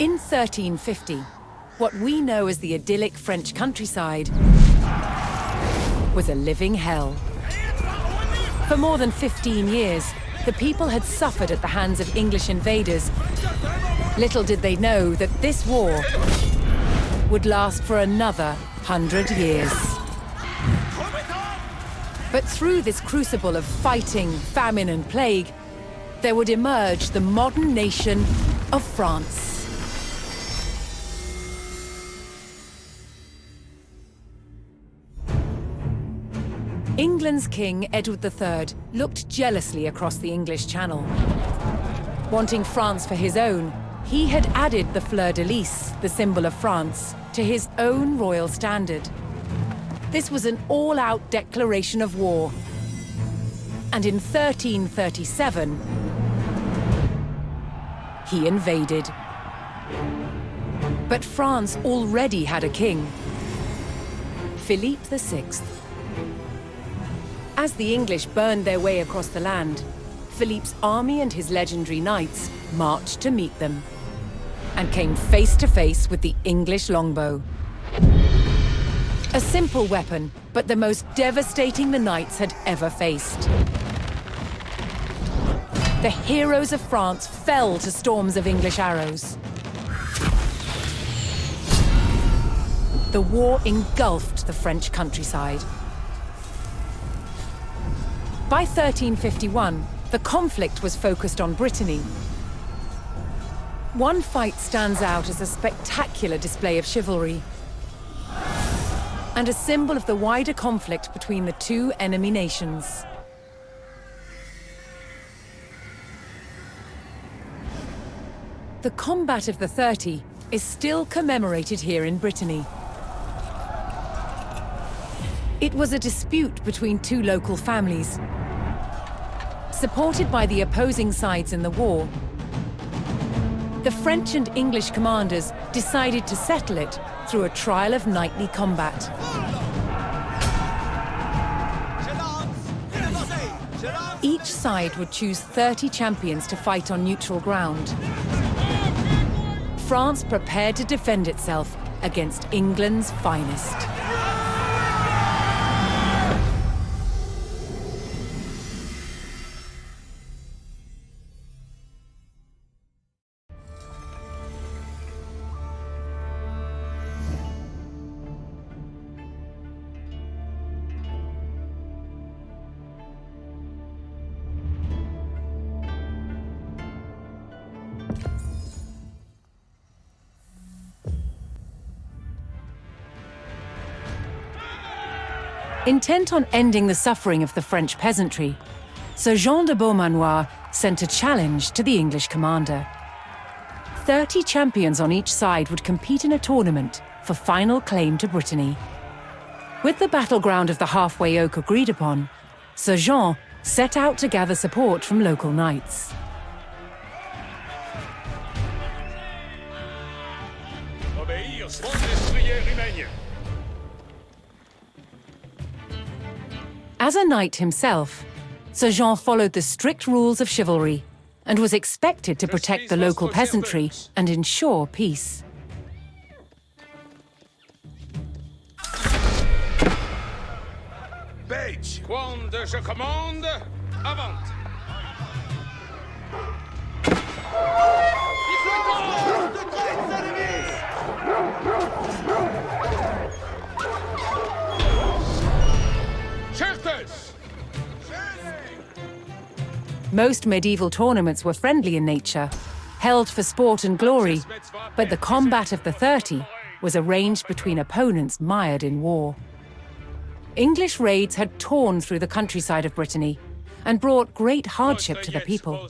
In 1350, what we know as the idyllic French countryside was a living hell. For more than 15 years, the people had suffered at the hands of English invaders. Little did they know that this war would last for another 100 years. But through this crucible of fighting, famine, and plague, there would emerge the modern nation of France. England's King Edward III looked jealously across the English Channel. Wanting France for his own, he had added the fleur-de-lis, the symbol of France, to his own royal standard. This was an all-out declaration of war. And in 1337, he invaded. But France already had a king, Philippe VI. As the English burned their way across the land, Philippe's army and his legendary knights marched to meet them and came face to face with the English longbow. A simple weapon, but the most devastating the knights had ever faced. The heroes of France fell to storms of English arrows. The war engulfed the French countryside. By 1351, the conflict was focused on Brittany. One fight stands out as a spectacular display of chivalry and a symbol of the wider conflict between the two enemy nations. The Combat of the 30 is still commemorated here in Brittany. It was a dispute between two local families. Supported by the opposing sides in the war, the French and English commanders decided to settle it through a trial of knightly combat. Each side would choose 30 champions to fight on neutral ground. France prepared to defend itself against England's finest. Intent on ending the suffering of the French peasantry, Sir Jean de Beaumanoir sent a challenge to the English commander. 30 champions on each side would compete in a tournament for final claim to Brittany. With the battleground of the Halfway Oak agreed upon, Sir Jean set out to gather support from local knights. As a knight himself, Sir Jean followed the strict rules of chivalry and was expected to protect the local peasantry and ensure peace. Page, quand je commande, avant. Most medieval tournaments were friendly in nature, held for sport and glory, but the Combat of the 30 was arranged between opponents mired in war. English raids had torn through the countryside of Brittany and brought great hardship to the people.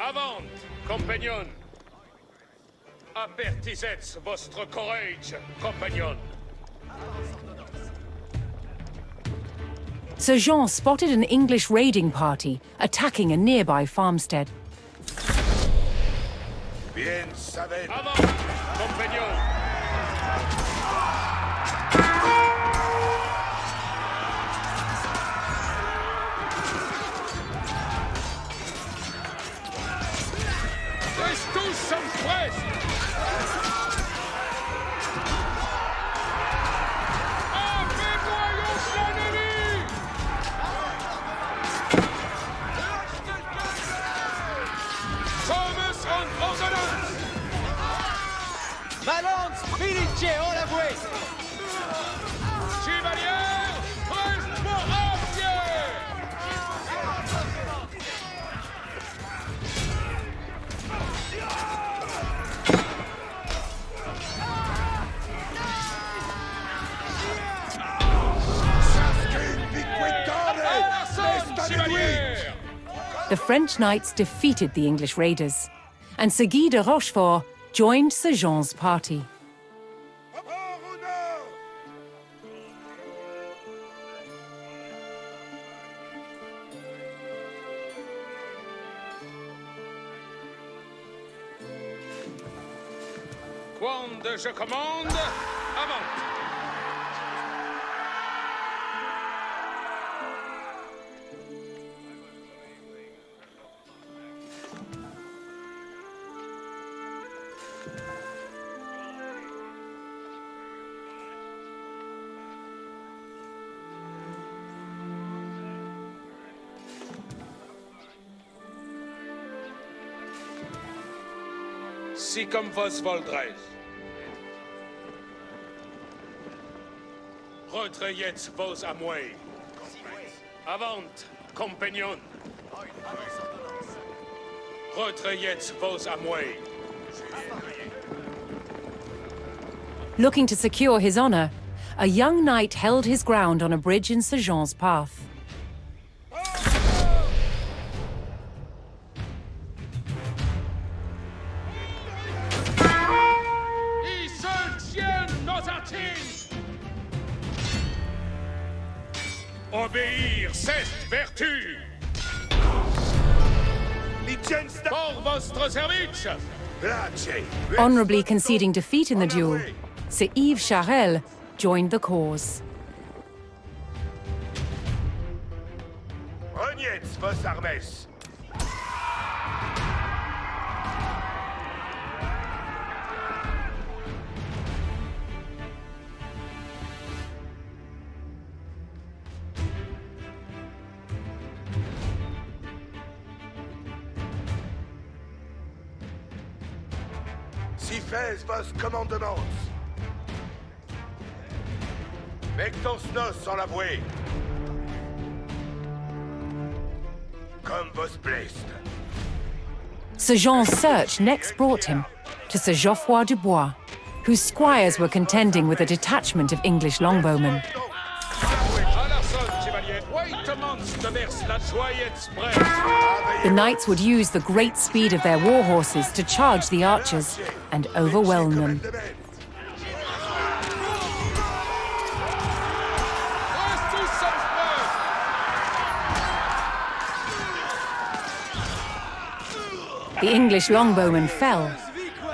Avant, compagnon. Apertisez votre courage, compagnon. Sir Jean spotted an English raiding party attacking a nearby farmstead. Bien savez. Avant, compagnon. Mortier, en la bouée. Chevalier, reste pour entier. Chevalier. The French knights defeated the English raiders, and Sir Guy de Rochefort joined Sir Jean's party. Quand je commande, avant. Si comme vos voldrez. Retrayez vos amouets. Avant, compagnon. Retrayez vos amouets. Looking to secure his honor, a young knight held his ground on a bridge in Sir Jean's path. Ils se tiennent nos artines. Obéir, c'est vertu. Pour votre service. Honorably conceding defeat in the duel, Sir Yves Charel joined the cause. Reniez vos armes. Si fais vos commandements. Mectons nos en la bouée. Comme vos blessed. Sir Jean's search next brought him to Sir Geoffroy de Bois, whose squires were contending with a detachment of English longbowmen. The knights would use the great speed of their war horses to charge the archers and overwhelm them. The English longbowmen fell,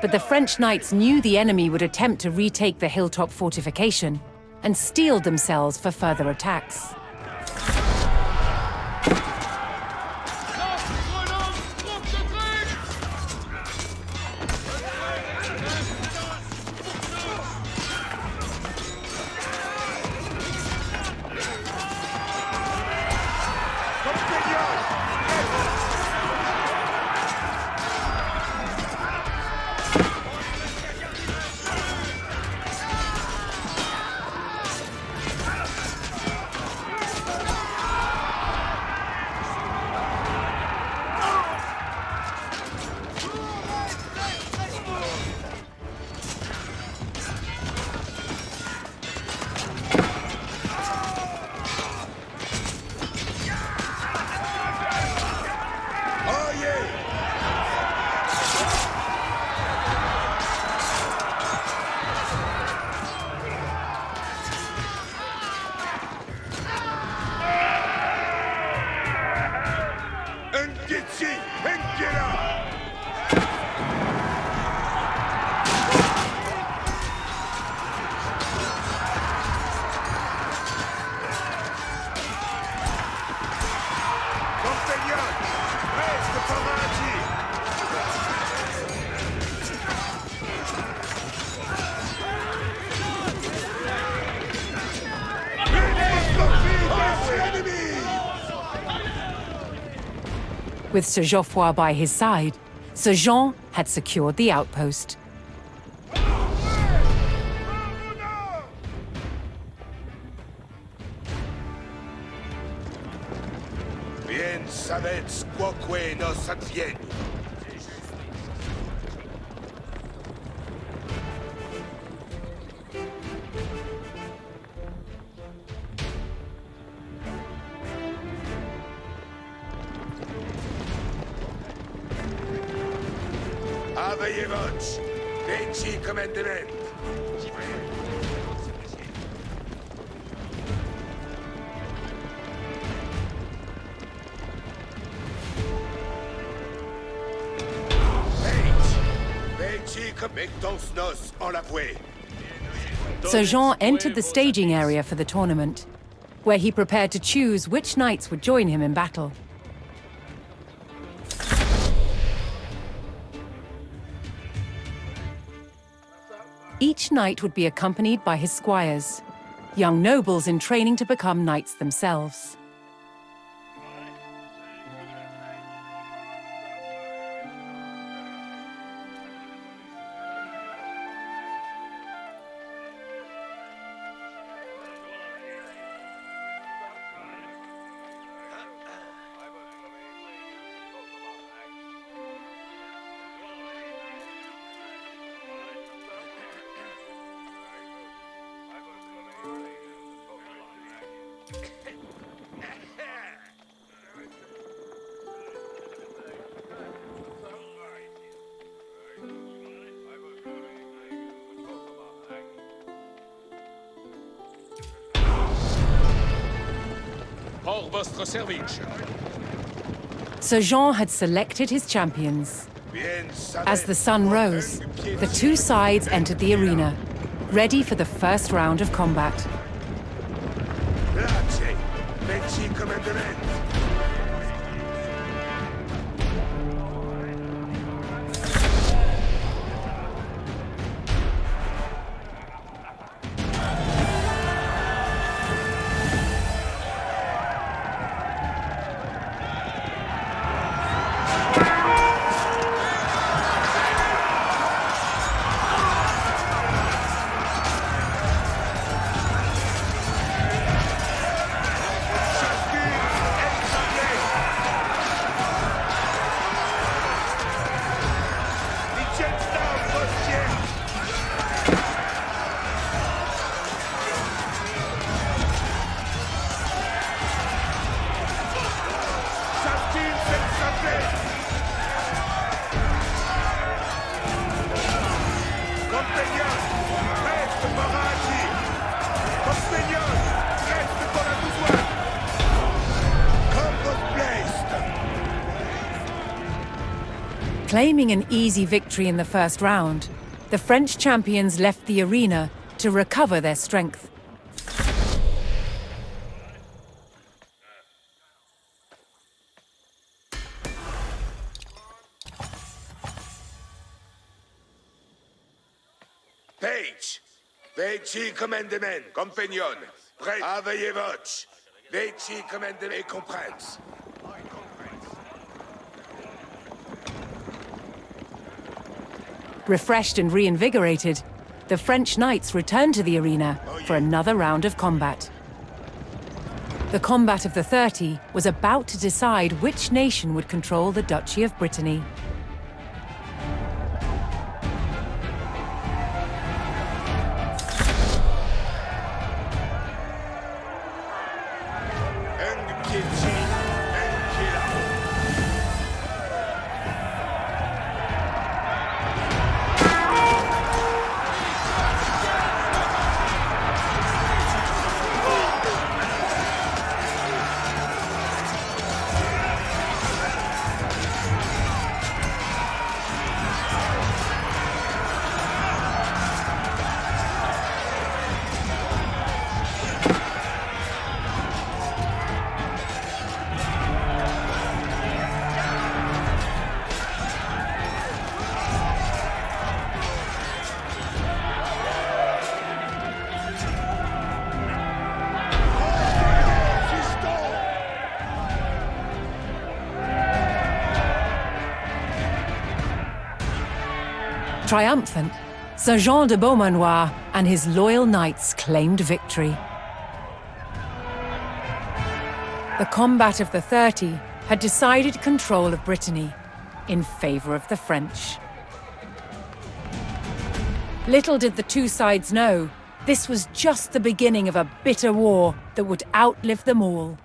but the French knights knew the enemy would attempt to retake the hilltop fortification and steeled themselves for further attacks. With Sir Geoffroy by his side, Sir Jean had secured the outpost. savets quoque nos advieni. Aveille voce, veci commandement. Mettons nos en la voie. Sir Jean entered the staging area for the tournament, where he prepared to choose which knights would join him in battle. Each knight would be accompanied by his squires, young nobles in training to become knights themselves. Hors vostre service. Sir Jean had selected his champions. As the sun rose, the two sides entered the arena, ready for the first round of combat. Grazie, veci commandement. Claiming an easy victory in the first round, the French champions left the arena to recover their strength. Page, veci commandement, compagnon, prêt, aveille voce, veci commandement et comprens. Refreshed and reinvigorated, the French knights returned to the arena for another round of combat. The combat of the 30 was about to decide which nation would control the Duchy of Brittany. Triumphant, Sir Jean de Beaumanoir and his loyal knights claimed victory. The combat of the 30 had decided control of Brittany in favour of the French. Little did the two sides know, this was just the beginning of a bitter war that would outlive them all.